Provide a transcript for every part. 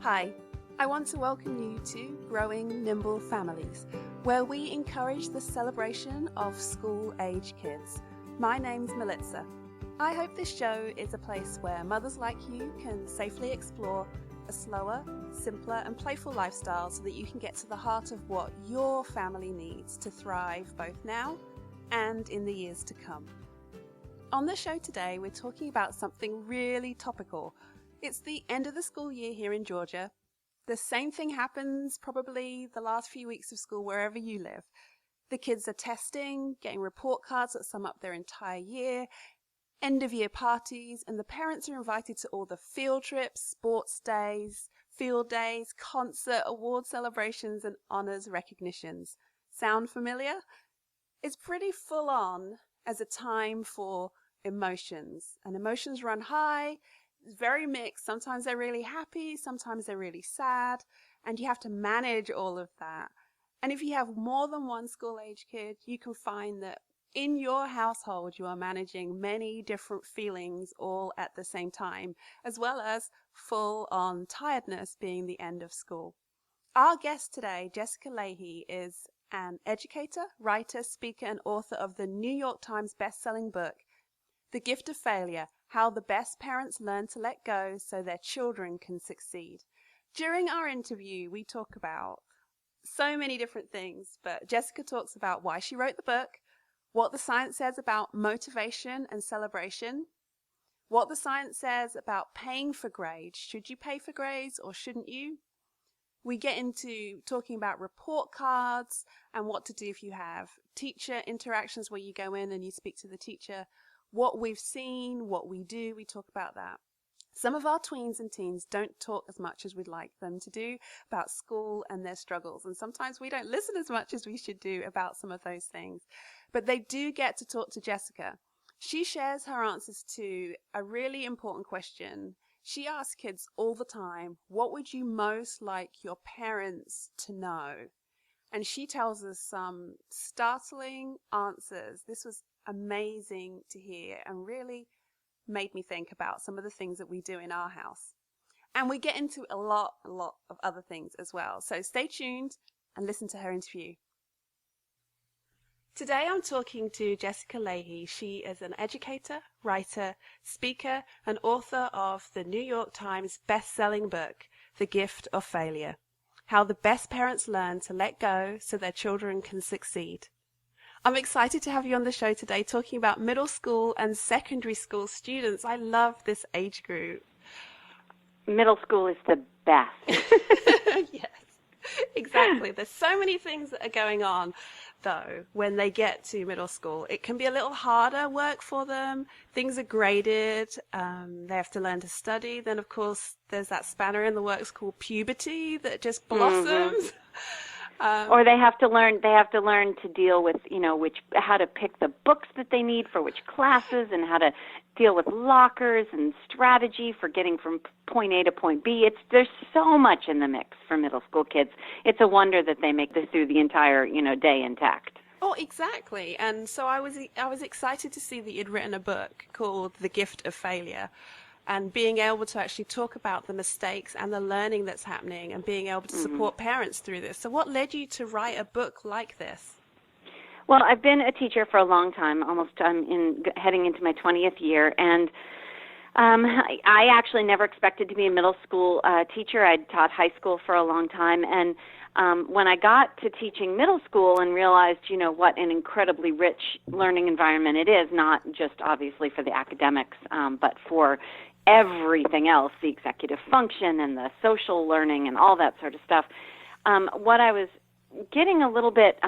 Hi, I want to welcome you to Growing Nimble Families, where we encourage the celebration of school-age kids. My name's Melitza. I hope this show is a place where mothers like you can safely explore a slower, simpler and playful lifestyle so that you can get to the heart of what your family needs to thrive both now and in the years to come. On the show today, we're talking about something really topical. It's the end of the school year here in Georgia. The same thing happens probably the last few weeks of school wherever you live. The kids are testing, getting report cards that sum up their entire year, end of year parties, and the parents are invited to all the field trips, sports days, field days, concert, award celebrations, and honors recognitions. Sound familiar? It's pretty full on as a time for emotions, and emotions run high. It's very mixed. Sometimes they're really happy, sometimes they're really sad, and you have to manage all of that. And if you have more than one school-age kid, you can find that in your household you are managing many different feelings all at the same time, as well as full-on tiredness being the end of school. Our guest today, Jessica Leahy, is an educator, writer, speaker, and author of the New York Times best-selling book, The Gift of Failure: How the Best Parents Learn to Let Go so Their Children Can Succeed. During our interview, we talk about so many different things, but Jessica talks about why she wrote the book, what the science says about motivation and celebration, what the science says about paying for grades. Should you pay for grades or shouldn't you? We get into talking about report cards and what to do if you have teacher interactions where you go in and you speak to the teacher. What we've seen, what we do, we talk about that. Some of our tweens and teens don't talk as much as we'd like them to do about school and their struggles, and sometimes we don't listen as much as we should do about some of those things. But they do get to talk to Jessica. She shares her answers to a really important question. She asks kids all the time, what would you most like your parents to know? And she tells us some startling answers. This was amazing to hear and really made me think about some of the things that we do in our house. And we get into a lot of other things as well. So stay tuned and listen to her interview. Today I'm talking to Jessica Leahy. She is an educator, writer, speaker, and author of the New York Times best-selling book, The Gift of Failure: How the Best Parents Learn to Let Go so Their Children Can Succeed. I'm excited to have you on the show today talking about middle school and secondary school students. I love this age group. Middle school is the best. Yes, exactly. There's so many things that are going on, though, when they get to middle school. It can be a little harder work for them. Things are graded. They have to learn to study. Then, of course, there's that spanner in the works called puberty that just blossoms. Mm-hmm. Or they have to learn to deal with, how to pick the books that they need for which classes, and how to deal with lockers and strategy for getting from point A to point B. There's so much in the mix for middle school kids. It's a wonder that they make this through the entire, day intact. Oh, exactly. And so I was excited to see that you'd written a book called The Gift of Failure, and being able to actually talk about the mistakes and the learning that's happening and being able to support parents through this. So what led you to write a book like this? Well, I've been a teacher for a long time, heading into my 20th year, and I actually never expected to be a middle school teacher. I'd taught high school for a long time, and when I got to teaching middle school and realized, what an incredibly rich learning environment it is, not just obviously for the academics, but for everything else, the executive function and the social learning and all that sort of stuff. What I was getting a little bit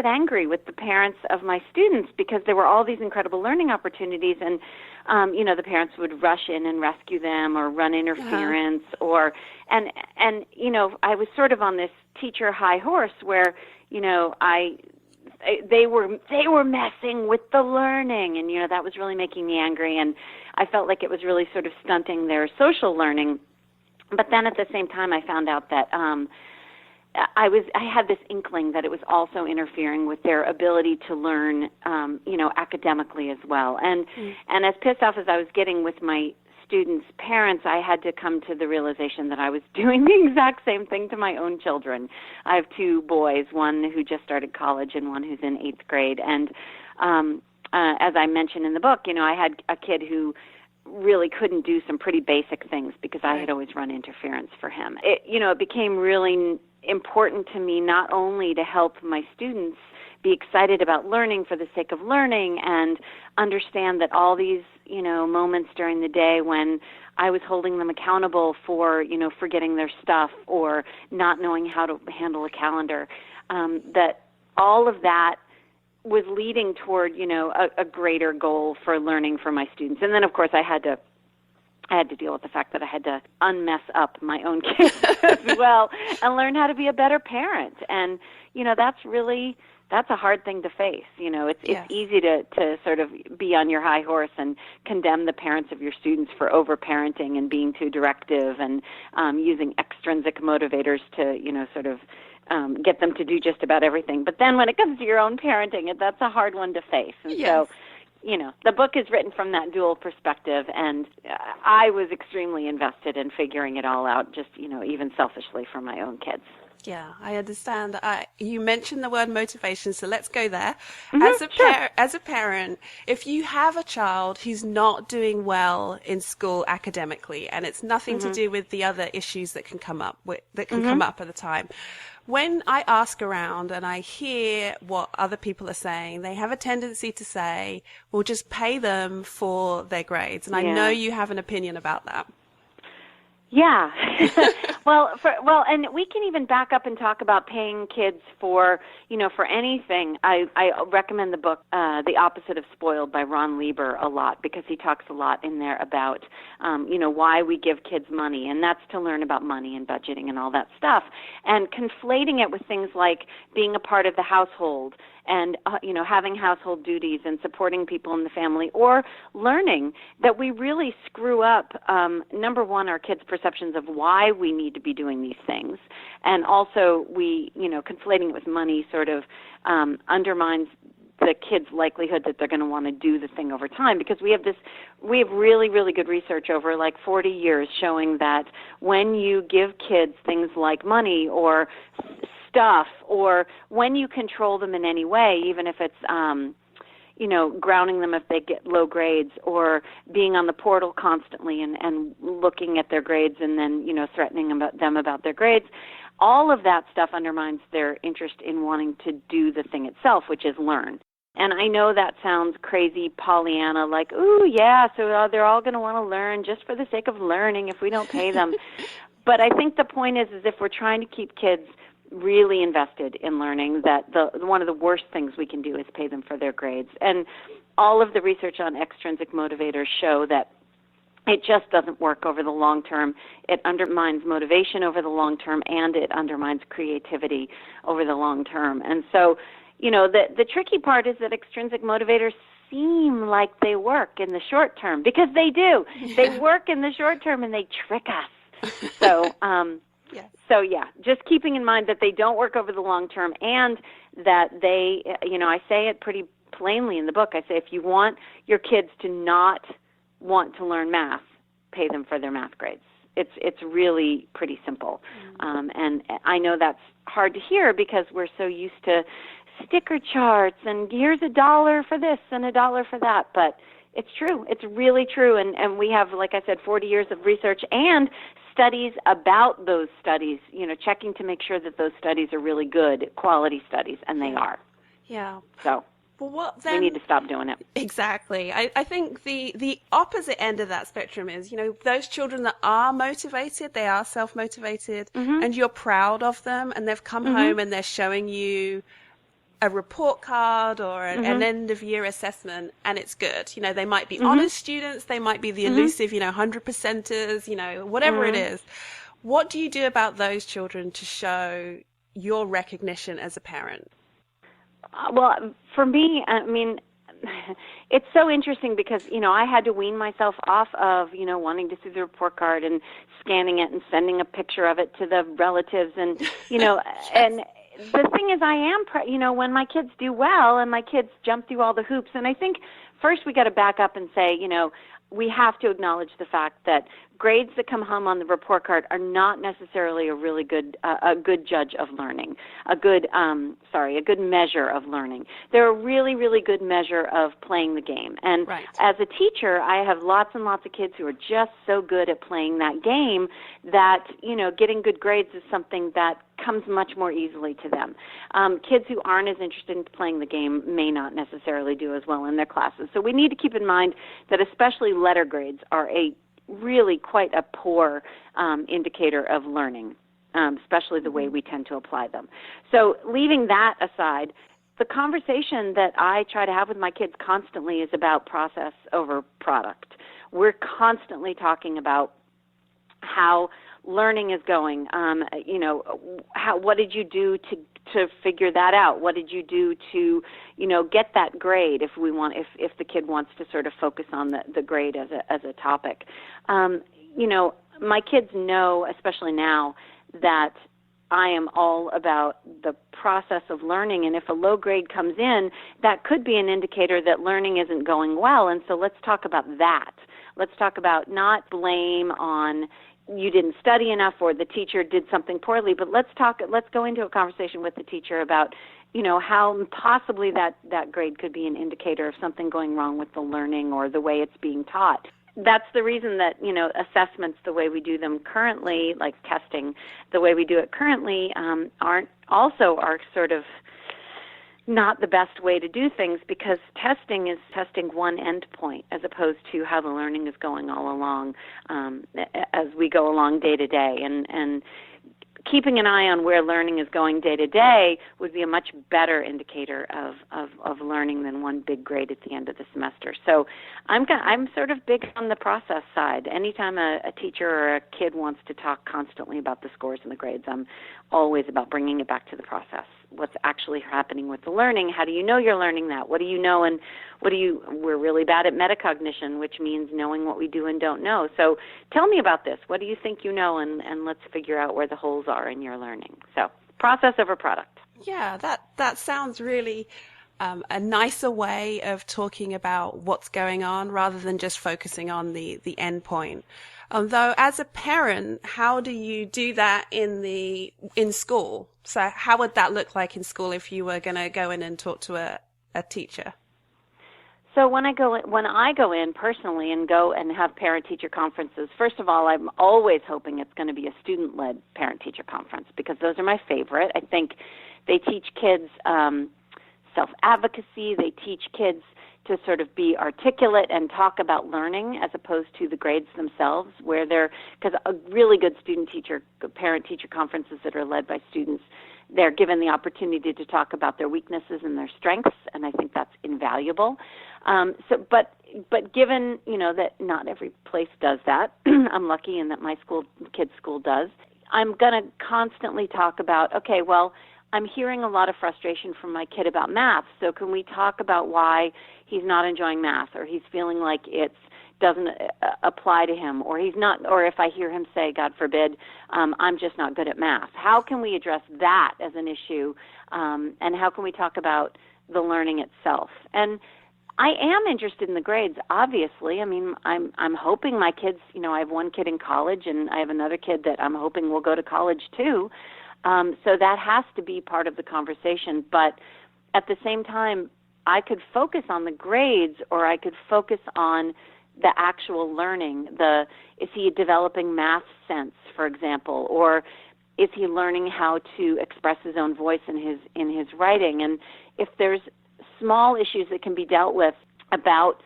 angry with the parents of my students, because there were all these incredible learning opportunities, and the parents would rush in and rescue them or run interference, and I was sort of on this teacher high horse where they were messing with the learning, and that was really making me angry, and I felt like it was really sort of stunting their social learning. But then at the same time, I found out that I had this inkling that it was also interfering with their ability to learn, academically as well. And as pissed off as I was getting with my students, parents, I had to come to the realization that I was doing the exact same thing to my own children. I have two boys, one who just started college and one who's in 8th grade. And as I mentioned in the book, I had a kid who really couldn't do some pretty basic things because I had always run interference for him. It became really important to me not only to help my students be excited about learning for the sake of learning and understand that all these, moments during the day when I was holding them accountable for, forgetting their stuff or not knowing how to handle a calendar, that all of that was leading toward, a greater goal for learning for my students. And then, of course, I had to deal with the fact that I had to unmess up my own kids as well and learn how to be a better parent. And, that's a hard thing to face. It's easy to sort of be on your high horse and condemn the parents of your students for over-parenting and being too directive and using extrinsic motivators to, sort of get them to do just about everything. But then when it comes to your own parenting, that's a hard one to face. And so, the book is written from that dual perspective, and I was extremely invested in figuring it all out, just, even selfishly for my own kids. Yeah, I understand. You mentioned the word motivation, so let's go there. As a parent, if you have a child who's not doing well in school academically, and it's nothing to do with the other issues that can come up come up at the time, when I ask around and I hear what other people are saying, they have a tendency to say, "Well, just pay them for their grades." And I know you have an opinion about that. Yeah. And we can even back up and talk about paying kids for, for anything. I recommend the book, The Opposite of Spoiled by Ron Lieber a lot because he talks a lot in there about, why we give kids money, and that's to learn about money and budgeting and all that stuff, and conflating it with things like being a part of the household and, having household duties and supporting people in the family, or learning that we really screw up, number one, our kids' perceptions of why we need to be doing these things. And also conflating it with money sort of undermines the kids' likelihood that they're going to want to do the thing over time, because we have really, really good research over like 40 years showing that when you give kids things like money or stuff, or when you control them in any way, even if it's grounding them if they get low grades, or being on the portal constantly and looking at their grades and then threatening them about their grades, all of that stuff undermines their interest in wanting to do the thing itself, which is learn. And I know that sounds crazy Pollyanna, like, ooh, yeah, so they're all going to want to learn just for the sake of learning if we don't pay them. But I think the point is if we're trying to keep kids really invested in learning, that one of the worst things we can do is pay them for their grades. And all of the research on extrinsic motivators show that it just doesn't work over the long term. It undermines motivation over the long term, and it undermines creativity over the long term. And so, the tricky part is that extrinsic motivators seem like they work in the short term, because they do. They work in the short term and they trick us. So, just keeping in mind that they don't work over the long term, and that they, I say it pretty plainly in the book. I say if you want your kids to not want to learn math, pay them for their math grades. It's really pretty simple. And I know that's hard to hear because we're so used to sticker charts and here's $1 for this and $1 for that, but it's true. It's really true. And we have, like I said, 40 years of research and studies about those studies, checking to make sure that those studies are really good quality studies, and they are. Yeah. So we need to stop doing it. Exactly. I think the opposite end of that spectrum is, those children that are motivated, they are self-motivated, and you're proud of them, and they've come home and they're showing you a report card or an end-of-year assessment, and it's good. They might be honest students, they might be the elusive, 100%ers, whatever it is. What do you do about those children to show your recognition as a parent? Well, for me, it's so interesting because, I had to wean myself off of, wanting to see the report card and scanning it and sending a picture of it to the relatives and, and the thing is I am, when my kids do well and my kids jump through all the hoops, and I think first we got to back up and say, we have to acknowledge the fact that grades that come home on the report card are not necessarily a really good a good judge of learning, a good measure of learning. They're a really, really good measure of playing the game. And right. As a teacher, I have lots and lots of kids who are just so good at playing that game that, getting good grades is something that comes much more easily to them. Kids who aren't as interested in playing the game may not necessarily do as well in their classes. So we need to keep in mind that especially letter grades are a really quite a poor indicator of learning, especially the way we tend to apply them. So leaving that aside, the conversation that I try to have with my kids constantly is about process over product. We're constantly talking about how learning is going. What did you do to figure that out? What did you do to, get that grade? If the kid wants to sort of focus on the grade as a topic, my kids know, especially now, that I am all about the process of learning, and if a low grade comes in, that could be an indicator that learning isn't going well, and so let's talk about that. Let's talk about not blame on you didn't study enough or the teacher did something poorly, but let's go into a conversation with the teacher about, how possibly that grade could be an indicator of something going wrong with the learning or the way it's being taught. That's the reason that, assessments, the way we do them currently, like testing, the way we do it currently, are sort of not the best way to do things, because testing is testing one endpoint as opposed to how the learning is going all along as we go along day to day. And keeping an eye on where learning is going day to day would be a much better indicator of learning than one big grade at the end of the semester. So I'm sort of big on the process side. Anytime a teacher or a kid wants to talk constantly about the scores and the grades, I'm always about bringing it back to the process. What's actually happening with the learning? How do you know you're learning that? What do you know, and we're really bad at metacognition, which means knowing what we do and don't know. So tell me about this. What do you think you know, and let's figure out where the holes are in your learning. So process over product. Yeah, that sounds really a nicer way of talking about what's going on rather than just focusing on the end point. Though, as a parent, how do you do that in school? So how would that look like in school if you were going to go in and talk to a teacher? So when I go in personally and go and have parent-teacher conferences, first of all, I'm always hoping it's going to be a student-led parent-teacher conference, because those are my favorite. I think they teach kids self-advocacy. They teach kids to sort of be articulate and talk about learning as opposed to the grades themselves, because a really good parent-teacher conferences that are led by students, they're given the opportunity to talk about their weaknesses and their strengths, and I think that's invaluable. But given, that not every place does that, I'm lucky in that my kids' school does, I'm going to constantly talk about, okay, well, I'm hearing a lot of frustration from my kid about math, so can we talk about why he's not enjoying math, or he's feeling like it doesn't apply to him, or if I hear him say, God forbid, I'm just not good at math. How can we address that as an issue, and how can we talk about the learning itself? And I am interested in the grades, obviously. I mean, I'm hoping my kids, I have one kid in college, and I have another kid that I'm hoping will go to college too. So that has to be part of the conversation. But at the same time, I could focus on the grades, or I could focus on the actual learning. Is he developing math sense, for example, or is he learning how to express his own voice in his writing? And if there's small issues that can be dealt with about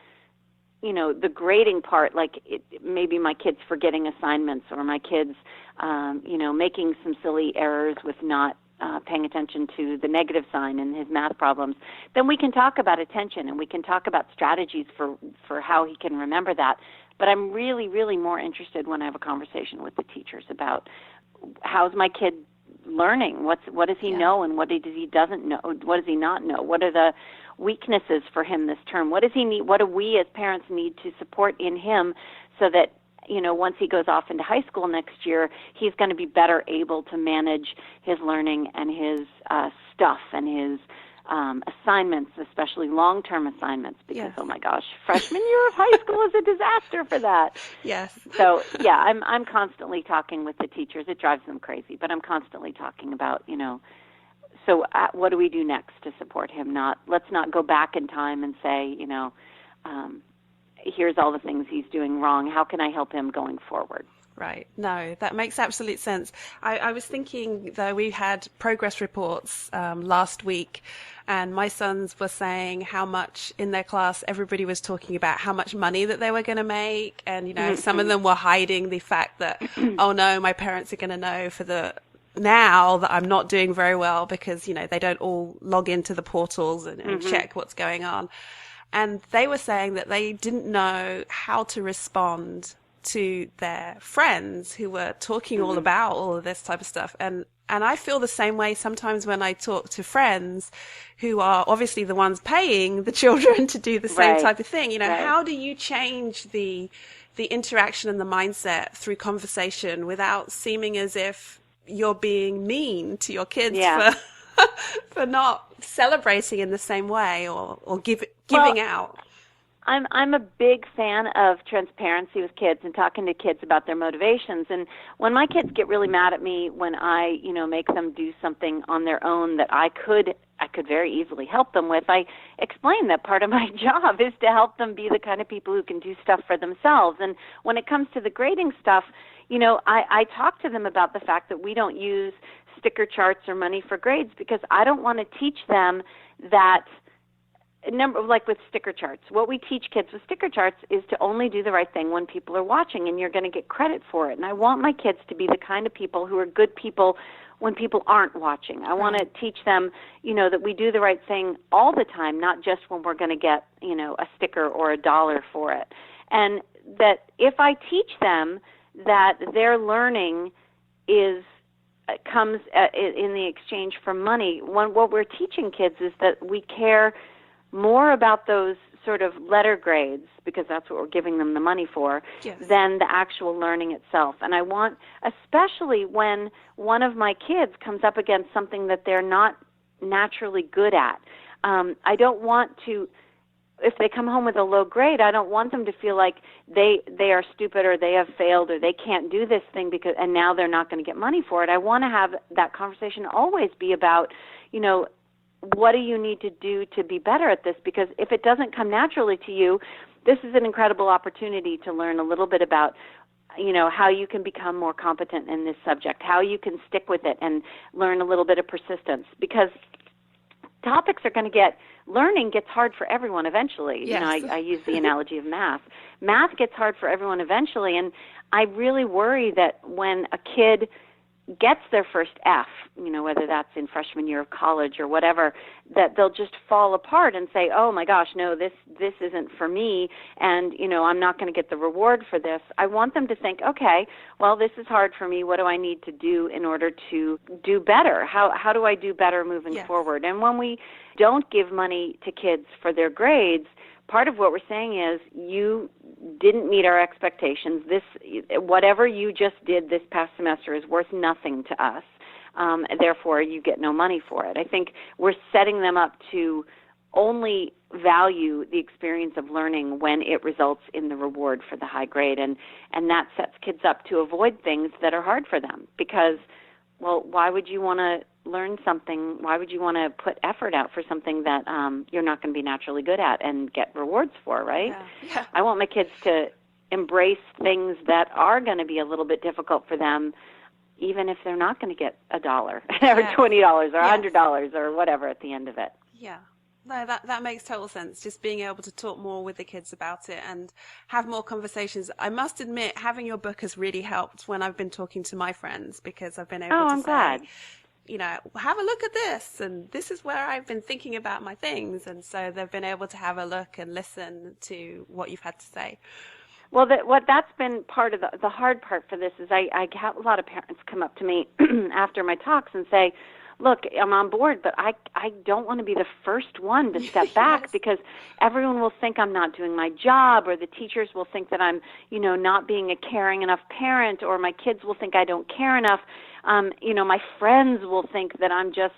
the grading part, like maybe my kids forgetting assignments, or my kids, making some silly errors with not paying attention to the negative sign in his math problems, then we can talk about attention, and we can talk about strategies for how he can remember that. But I'm really, really more interested when I have a conversation with the teachers about how's my kid learning, what does he know, and what does he doesn't know, what does he not know, what are the weaknesses for him this term, what does he need, what do we as parents need to support in him so that once he goes off into high school next year, he's going to be better able to manage his learning and his stuff and his assignments, especially long-term assignments, because, Yes. oh my gosh, freshman year of high school is a disaster for that. Yes. So, yeah, I'm constantly talking with the teachers. It drives them crazy, but I'm constantly talking about, so what do we do next to support him? Let's not go back in time and say, here's all the things he's doing wrong. How can I help him going forward? Right. No, that makes absolute sense. I was thinking, though, we had progress reports last week, and my sons were saying how much in their class everybody was talking about how much money that they were going to make. And, some of them were hiding the fact that, oh, no, my parents are going to know now that I'm not doing very well because, they don't all log into the portals and check what's going on. And they were saying that they didn't know how to respond to their friends who were talking all about all of this type of stuff. And I feel the same way sometimes when I talk to friends who are obviously the ones paying the children to do the same type of thing. How do you change the interaction and the mindset through conversation without seeming as if you're being mean to your kids for not celebrating in the same way or giving out? I'm a big fan of transparency with kids and talking to kids about their motivations. And when my kids get really mad at me when I, make them do something on their own that I could very easily help them with, I explain that part of my job is to help them be the kind of people who can do stuff for themselves. And when it comes to the grading stuff, I talk to them about the fact that we don't use sticker charts or money for grades because I don't want to teach them that like with sticker charts. What we teach kids with sticker charts is to only do the right thing when people are watching, and you're going to get credit for it. And I want my kids to be the kind of people who are good people when people aren't watching. I want to teach them, that we do the right thing all the time, not just when we're going to get, a sticker or $1 for it. And that if I teach them that their learning comes in the exchange for money, what we're teaching kids is that we care more about those sort of letter grades, because that's what we're giving them the money for, than the actual learning itself. And I want, especially when one of my kids comes up against something that they're not naturally good at, I don't want to, if they come home with a low grade, I don't want them to feel like they are stupid or they have failed or they can't do this thing and now they're not going to get money for it. I want to have that conversation always be about, what do you need to do to be better at this? Because if it doesn't come naturally to you, this is an incredible opportunity to learn a little bit about, how you can become more competent in this subject, how you can stick with it and learn a little bit of persistence. Because learning gets hard for everyone eventually. Yes. I use the analogy of math. Math gets hard for everyone eventually, and I really worry that when a kid gets their first F, whether that's in freshman year of college or whatever, that they'll just fall apart and say, oh my gosh, no, this isn't for me, and, I'm not going to get the reward for this. I want them to think, okay, well, this is hard for me. What do I need to do in order to do better? How do I do better moving forward? And when we don't give money to kids for their grades, part of what we're saying is you didn't meet our expectations. Whatever you just did this past semester is worth nothing to us. Therefore, you get no money for it. I think we're setting them up to only value the experience of learning when it results in the reward for the high grade. And that sets kids up to avoid things that are hard for them because, well, why would you want to learn something? Why would you want to put effort out for something that you're not going to be naturally good at and get rewards for, right? Yeah. I want my kids to embrace things that are going to be a little bit difficult for them, even if they're not going to get $1 or $20 or $100 or whatever at the end of it. Yeah. No, that makes total sense. Just being able to talk more with the kids about it and have more conversations. I must admit, having your book has really helped when I've been talking to my friends because I've been able to say, glad. Have a look at this, and this is where I've been thinking about my things. And so they've been able to have a look and listen to what you've had to say. Well, that's been part of the hard part for this is I have a lot of parents come up to me after my talks and say, look, I'm on board, but I don't want to be the first one to step back because everyone will think I'm not doing my job, or the teachers will think that I'm, not being a caring enough parent, or my kids will think I don't care enough. My friends will think that I'm just,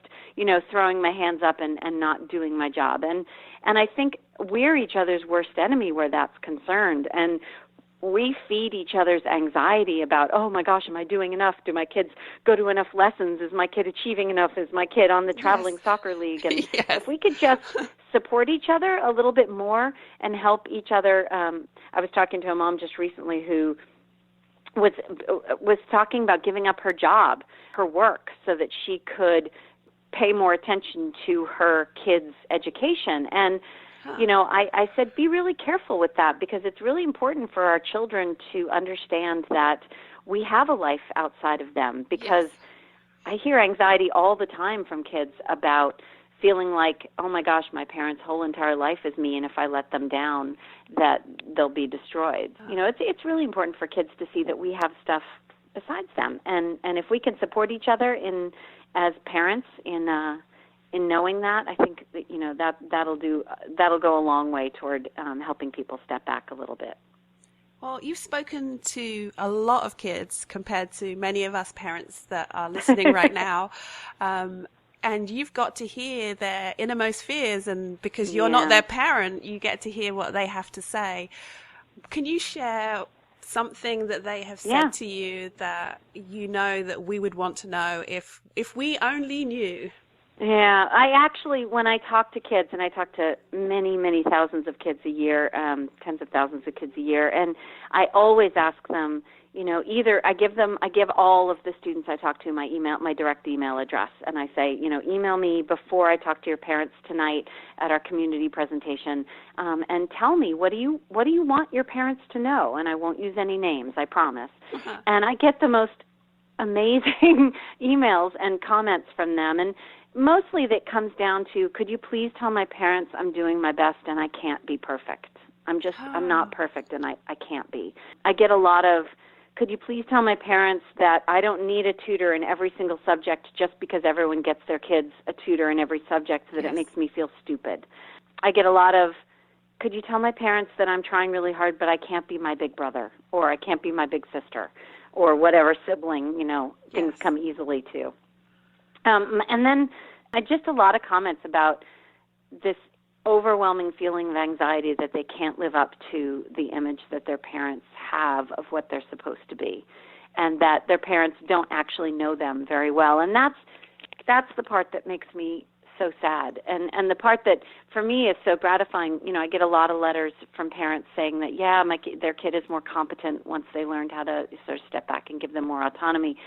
throwing my hands up and not doing my job. And I think we're each other's worst enemy where that's concerned. And we feed each other's anxiety about, oh my gosh, am I doing enough? Do my kids go to enough lessons? Is my kid achieving enough? Is my kid on the traveling soccer league? And if we could just support each other a little bit more and help each other. I was talking to a mom just recently who was talking about giving up her job, her work, so that she could pay more attention to her kids' education. And I said, be really careful with that, because it's really important for our children to understand that we have a life outside of them, because I hear anxiety all the time from kids about feeling like, oh my gosh, my parents' whole entire life is me, and if I let them down, that they'll be destroyed. It's really important for kids to see that we have stuff besides them, and if we can support each other as parents in knowing that, I think that that'll go a long way toward helping people step back a little bit. Well, you've spoken to a lot of kids compared to many of us parents that are listening right now, and you've got to hear their innermost fears, and because you're not their parent, you get to hear what they have to say. Can you share something that they have said to you that that we would want to know if we only knew? Yeah, I actually, when I talk to kids, and I talk to many, many thousands of kids a year, tens of thousands of kids a year, and I always ask them, either I give all of the students I talk to my direct email address, and I say, email me before I talk to your parents tonight at our community presentation, and tell me, what do you want your parents to know? And I won't use any names, I promise. And I get the most amazing emails and comments from them, and mostly that comes down to, could you please tell my parents I'm doing my best and I can't be perfect. I'm not perfect and I can't be. I get a lot of, could you please tell my parents that I don't need a tutor in every single subject just because everyone gets their kids a tutor in every subject, so that it makes me feel stupid. I get a lot of, could you tell my parents that I'm trying really hard but I can't be my big brother, or I can't be my big sister, or whatever sibling, things come easily to. And then just a lot of comments about this overwhelming feeling of anxiety that they can't live up to the image that their parents have of what they're supposed to be, and that their parents don't actually know them very well. And that's the part that makes me so sad. And the part that for me is so gratifying, I get a lot of letters from parents saying that, their kid is more competent once they learned how to sort of step back and give them more autonomy.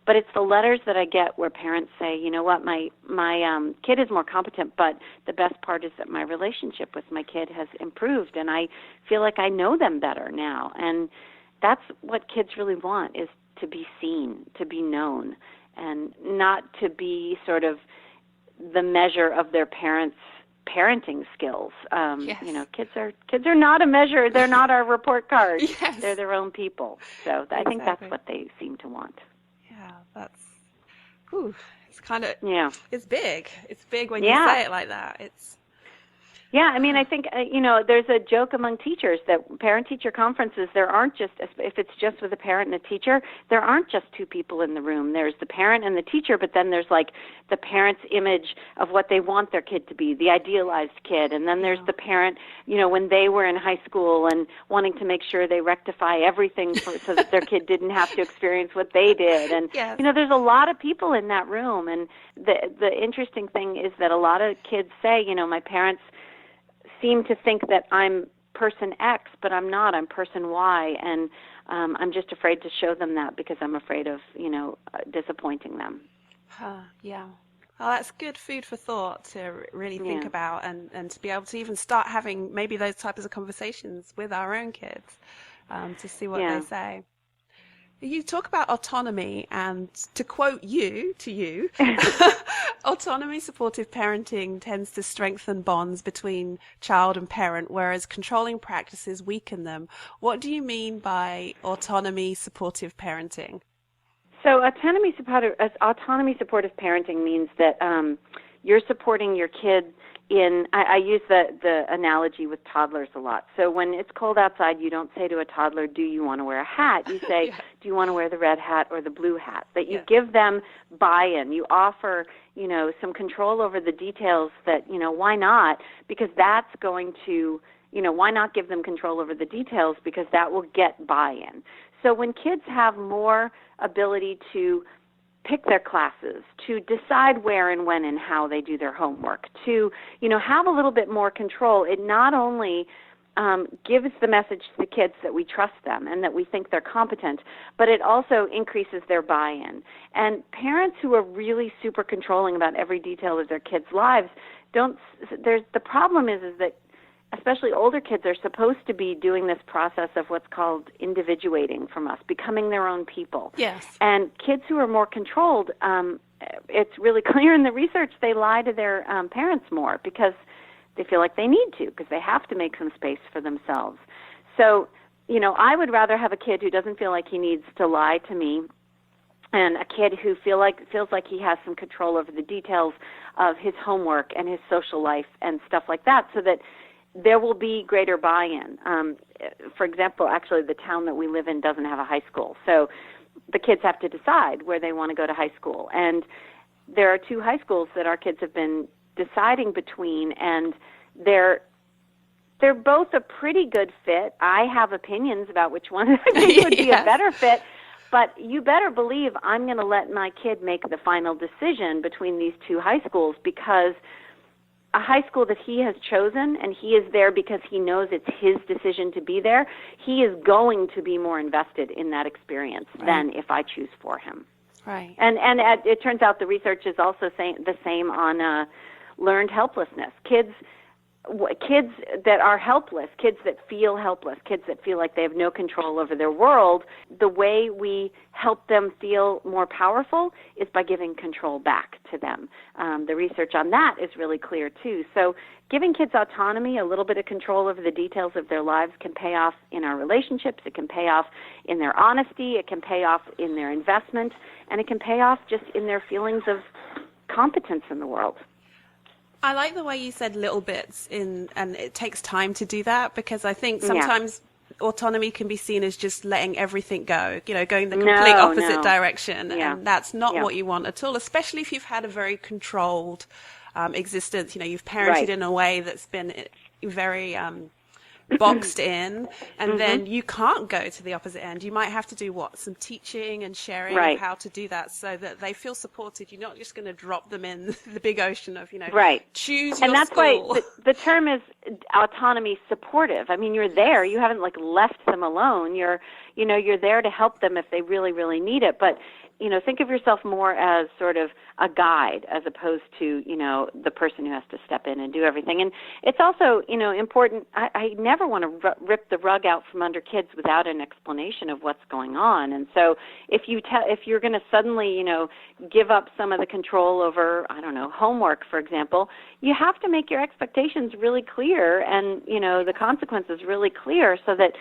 But it's the letters that I get where parents say, you know what, my kid is more competent, but the best part is that my relationship with my kid has improved, and I feel like I know them better now. And that's what kids really want, is to be seen, to be known, and not to be sort of the measure of their parents' parenting skills. Kids are not a measure. They're not our report card. They're their own people. So I think that's what they seem to want. It's kind of, it's big. It's big when you say it like that. I think, there's a joke among teachers that parent-teacher conferences, there aren't just, if it's just with a parent and a teacher, there aren't just two people in the room. There's the parent and the teacher, but then there's like the parent's image of what they want their kid to be, the idealized kid. And then there's the parent, when they were in high school and wanting to make sure they rectify everything so that their kid didn't have to experience what they did. And, there's a lot of people in that room. And the interesting thing is that a lot of kids say, my parents seem to think that I'm person X, but I'm not. I'm person Y, and I'm just afraid to show them that because I'm afraid of, disappointing them. Well, that's good food for thought to really think about, and to be able to even start having maybe those types of conversations with our own kids, to see what they say. You talk about autonomy, and to quote you, autonomy supportive parenting tends to strengthen bonds between child and parent, whereas controlling practices weaken them. What do you mean by autonomy supportive parenting? So autonomy supportive parenting means that you're supporting your kid I use the analogy with toddlers a lot. So when it's cold outside, you don't say to a toddler, do you want to wear a hat? You say, do you want to wear the red hat or the blue hat? That you give them buy-in. You offer, some control over the details that, why not? Because that's going to, why not give them control over the details? Because that will get buy-in. So when kids have more ability to pick their classes, to decide where and when and how they do their homework, to, have a little bit more control, it not only gives the message to the kids that we trust them and that we think they're competent, but it also increases their buy-in. And parents who are really super controlling about every detail of their kids' lives the problem is that especially older kids are supposed to be doing this process of what's called individuating from us, becoming their own people. Yes. And kids who are more controlled, it's really clear in the research they lie to their parents more because they feel like they need to, because they have to make some space for themselves. So, I would rather have a kid who doesn't feel like he needs to lie to me and a kid who feels like he has some control over the details of his homework and his social life and stuff like that, so that there will be greater buy-in. For example, actually, the town that we live in doesn't have a high school, so the kids have to decide where they want to go to high school. And there are 2 high schools that our kids have been deciding between, and they're both a pretty good fit. I have opinions about which one I think would be a better fit, but you better believe I'm going to let my kid make the final decision between these 2 high schools, because a high school that he has chosen, and he is there because he knows it's his decision to be there, he is going to be more invested in that experience than if I choose for him. Right. And it turns out the research is also the same on learned helplessness. Kids that are helpless, kids that feel helpless, kids that feel like they have no control over their world, the way we help them feel more powerful is by giving control back to them. The research on that is really clear too. So giving kids autonomy, a little bit of control over the details of their lives, can pay off in our relationships, it can pay off in their honesty, it can pay off in their investment, and it can pay off just in their feelings of competence in the world. I like the way you said little bits and it takes time to do that, because I think sometimes autonomy can be seen as just letting everything go, going the complete opposite direction. Yeah. And that's not what you want at all, especially if you've had a very controlled existence. You've parented in a way that's been very boxed in, and then you can't go to the opposite end. You might have to do some teaching and sharing of how to do that, so that they feel supported. You're not just going to drop them in the big ocean of, choose your And that's school. why the term is autonomy supportive. I mean, you're there. You haven't left them alone. You're there to help them if they really, really need it. But think of yourself more as sort of a guide as opposed to, the person who has to step in and do everything. And it's also, important. I never want to rip the rug out from under kids without an explanation of what's going on. And so if you're going to suddenly, give up some of the control over, homework, for example, you have to make your expectations really clear and, the consequences really clear, so that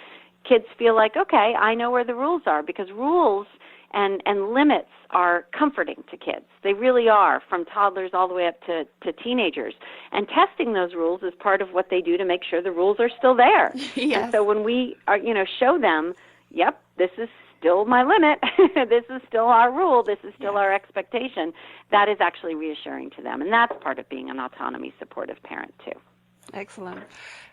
kids feel like, okay, I know where the rules are, because rules and limits are comforting to kids. They really are, from toddlers all the way up to teenagers. And testing those rules is part of what they do to make sure the rules are still there. Yes. And so when we are, show them, yep, this is still my limit, this is still our rule, this is still our expectation, that is actually reassuring to them. And that's part of being an autonomy supportive parent too. Excellent.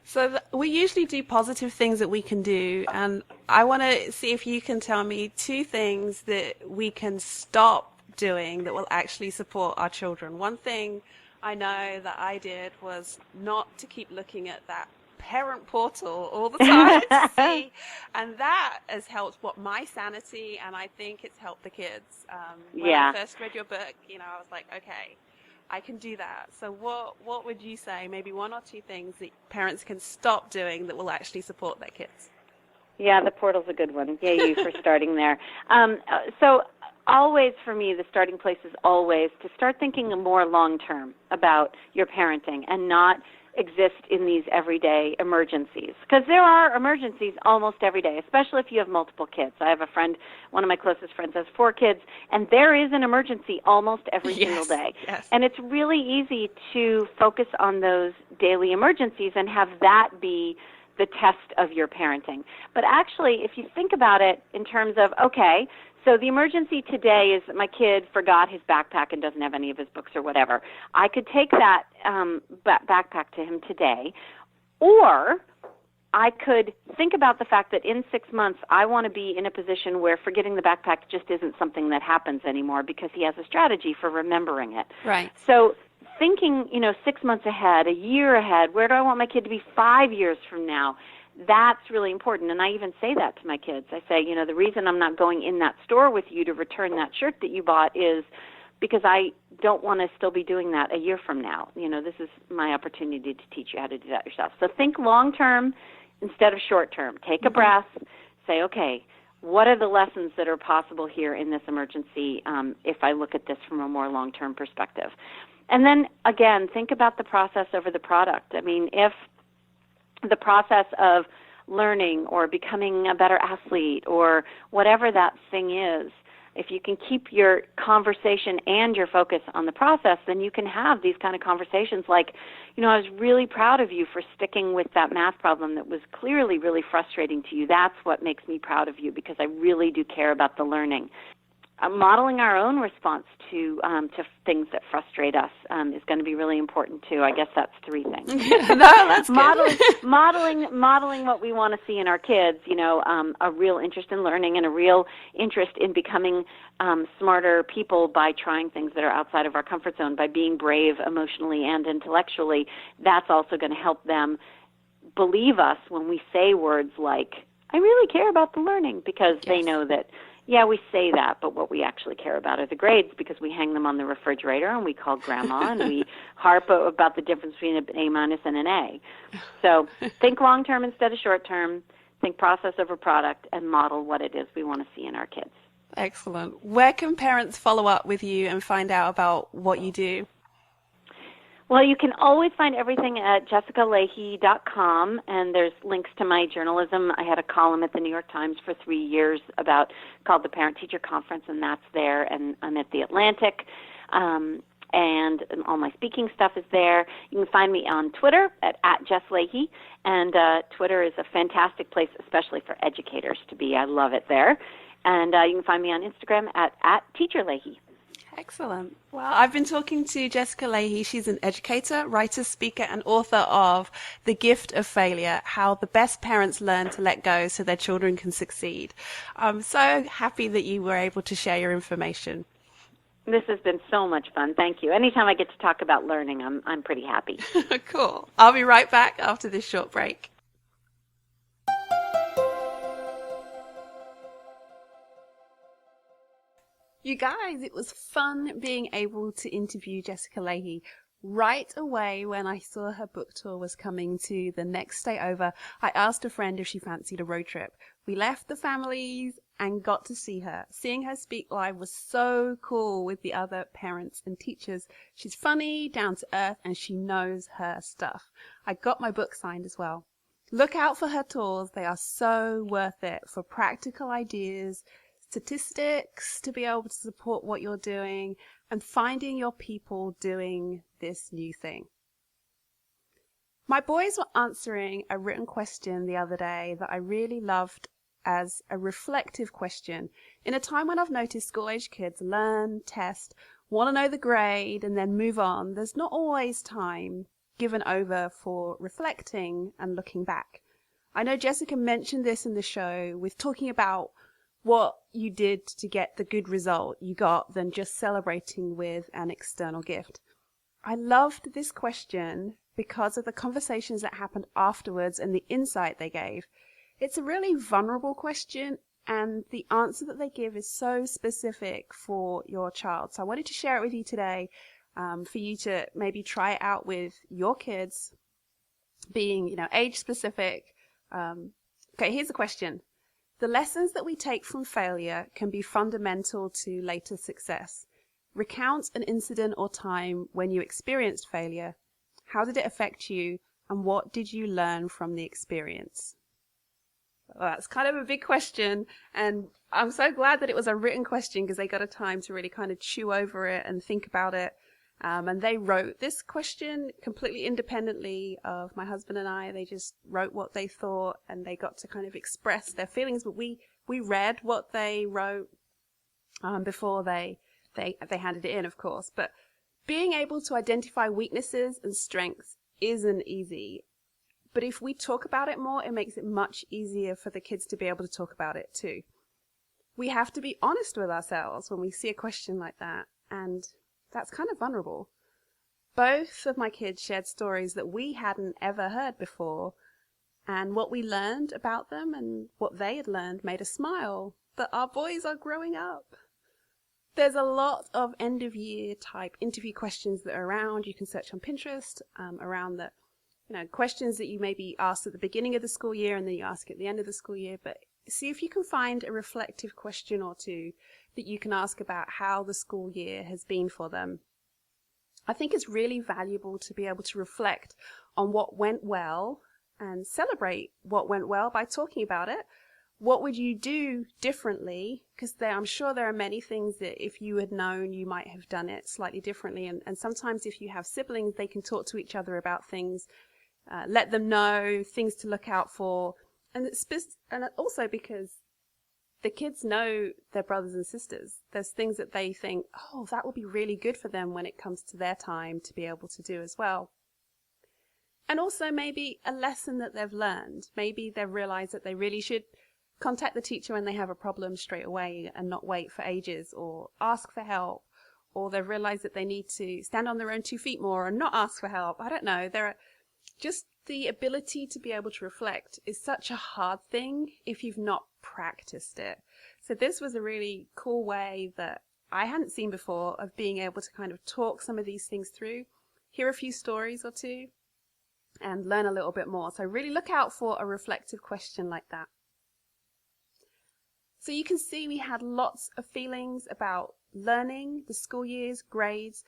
So we usually do positive things that we can do, and I want to see if you can tell me 2 things that we can stop doing that will actually support our children. One thing I know that I did was not to keep looking at that parent portal all the time to see, and that has helped my sanity, and I think it's helped the kids. When I first read your book, I was like, okay, I can do that. So what would you say, maybe 1 or 2 things that parents can stop doing that will actually support their kids? Yeah, the portal's a good one. Yay you for starting there. So always, for me, the starting place is always to start thinking more long-term about your parenting and not exist in these everyday emergencies, because there are emergencies almost every day, especially if you have multiple kids. I have a friend, one of my closest friends has 4 kids, and there is an emergency almost every single day. Yes. And it's really easy to focus on those daily emergencies and have that be the test of your parenting. But actually, if you think about it in terms of, okay, so the emergency today is that my kid forgot his backpack and doesn't have any of his books or whatever. I could take that backpack to him today, or I could think about the fact that in 6 months I want to be in a position where forgetting the backpack just isn't something that happens anymore because he has a strategy for remembering it. Right. So thinking, 6 months ahead, a year ahead, where do I want my kid to be 5 years from now? That's really important, and I even say that to my kids. I say, the reason I'm not going in that store with you to return that shirt that you bought is because I don't want to still be doing that a year from now. This is my opportunity to teach you how to do that yourself. So think long-term instead of short-term. Take a breath. Say, okay, what are the lessons that are possible here in this emergency if I look at this from a more long-term perspective? And then, again, think about the process over the product. I mean, if the process of learning or becoming a better athlete or whatever that thing is, if you can keep your conversation and your focus on the process, then you can have these kind of conversations like, I was really proud of you for sticking with that math problem that was clearly really frustrating to you. That's what makes me proud of you because I really do care about the learning. Modeling our own response to things that frustrate us is going to be really important too. I guess that's 3 things. No, that's modeling what we want to see in our kids. A real interest in learning and a real interest in becoming smarter people by trying things that are outside of our comfort zone, by being brave emotionally and intellectually. That's also going to help them believe us when we say words like, "I really care about the learning," because they know that. Yeah, we say that, but what we actually care about are the grades because we hang them on the refrigerator and we call grandma and we harp about the difference between an A- and an A. So think long-term instead of short-term, think process over product, and model what it is we want to see in our kids. Excellent. Where can parents follow up with you and find out about what you do? Well, you can always find everything at jessicaleahy.com, and there's links to my journalism. I had a column at the New York Times for 3 years called the Parent-Teacher Conference, and that's there, and I'm at the Atlantic, and all my speaking stuff is there. You can find me on Twitter at @JessLeahy, and Twitter is a fantastic place, especially for educators to be. I love it there. And you can find me on Instagram at @TeacherLeahy. Excellent. Well, I've been talking to Jessica Leahy. She's an educator, writer, speaker, and author of The Gift of Failure, How the Best Parents Learn to Let Go so Their Children Can Succeed. I'm so happy that you were able to share your information. This has been so much fun. Thank you. Anytime I get to talk about learning, I'm pretty happy. Cool. I'll be right back after this short break. You guys, it was fun being able to interview Jessica Leahy. Right away when I saw her book tour was coming to the next stay over, I asked a friend if she fancied a road trip. We left the families and got to see her. Seeing her speak live was so cool with the other parents and teachers. She's funny, down to earth, and she knows her stuff. I got my book signed as well. Look out for her tours. They are so worth it for practical ideas, statistics to be able to support what you're doing, and finding your people doing this new thing. My boys were answering a written question the other day that I really loved as a reflective question. In a time when I've noticed school-age kids learn, test, want to know the grade, and then move on, there's not always time given over for reflecting and looking back. I know Jessica mentioned this in the show with talking about what you did to get the good result you got than just celebrating with an external gift. I loved this question because of the conversations that happened afterwards and the insight they gave. It's a really vulnerable question, and the answer that they give is so specific for your child. So I wanted to share it with you today for you to maybe try it out with your kids, being, age specific. Okay, here's the question. The lessons that we take from failure can be fundamental to later success. Recount an incident or time when you experienced failure. How did it affect you? And what did you learn from the experience? Well, that's kind of a big question, and I'm so glad that it was a written question because they got a time to really kind of chew over it and think about it. And they wrote this question completely independently of my husband and I. They just wrote what they thought, and they got to kind of express their feelings. But we read what they wrote before they handed it in, of course. But being able to identify weaknesses and strengths isn't easy. But if we talk about it more, it makes it much easier for the kids to be able to talk about it too. We have to be honest with ourselves when we see a question like that, and that's kind of vulnerable. Both of my kids shared stories that we hadn't ever heard before, and what we learned about them and what they had learned made us smile, that our boys are growing up. There's a lot of end-of-year type interview questions that are around. You can search on Pinterest around the questions that you maybe asked at the beginning of the school year and then you ask at the end of the school year. But see if you can find a reflective question or two that you can ask about how the school year has been for them. I think it's really valuable to be able to reflect on what went well and celebrate what went well by talking about it. What would you do differently? Because I'm sure there are many things that if you had known, you might have done it slightly differently. And sometimes if you have siblings, they can talk to each other about things, let them know things to look out for. And also because the kids know their brothers and sisters. There's things that they think, oh, that will be really good for them when it comes to their time to be able to do as well. And also maybe a lesson that they've learned. Maybe they've realized that they really should contact the teacher when they have a problem straight away and not wait for ages, or ask for help, or they've realized that they need to stand on their own 2 feet more and not ask for help. I don't know. There are just the ability to be able to reflect is such a hard thing if you've not practiced it. So this was a really cool way that I hadn't seen before of being able to kind of talk some of these things through, hear a few stories or two, and learn a little bit more. So really look out for a reflective question like that. So you can see we had lots of feelings about learning, the school years, grades,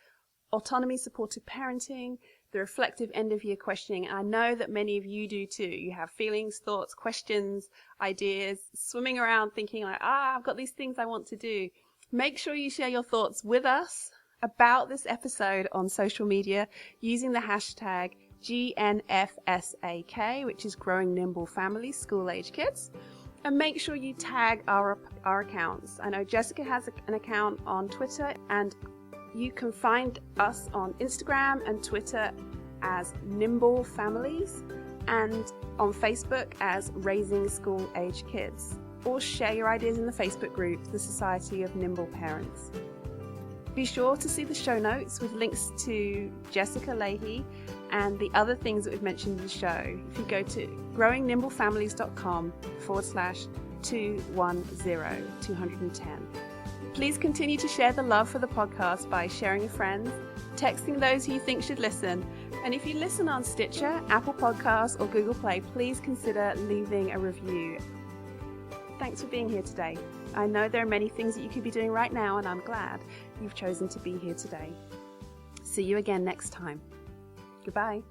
autonomy supported parenting, the reflective end of year questioning. And I know that many of you do too. You have feelings, thoughts, questions, ideas, swimming around thinking like, I've got these things I want to do. Make sure you share your thoughts with us about this episode on social media using the hashtag GNFSAK, which is Growing Nimble Families School Age Kids. And make sure you tag our accounts. I know Jessica has an account on Twitter, and you can find us on Instagram and Twitter as Nimble Families, and on Facebook as Raising School Age Kids. Or share your ideas in the Facebook group, the Society of Nimble Parents. Be sure to see the show notes with links to Jessica Leahy and the other things that we've mentioned in the show. If you go to growingnimblefamilies.com/210. Please continue to share the love for the podcast by sharing with friends, texting those who you think should listen. And if you listen on Stitcher, Apple Podcasts, or Google Play, please consider leaving a review. Thanks for being here today. I know there are many things that you could be doing right now, and I'm glad you've chosen to be here today. See you again next time. Goodbye.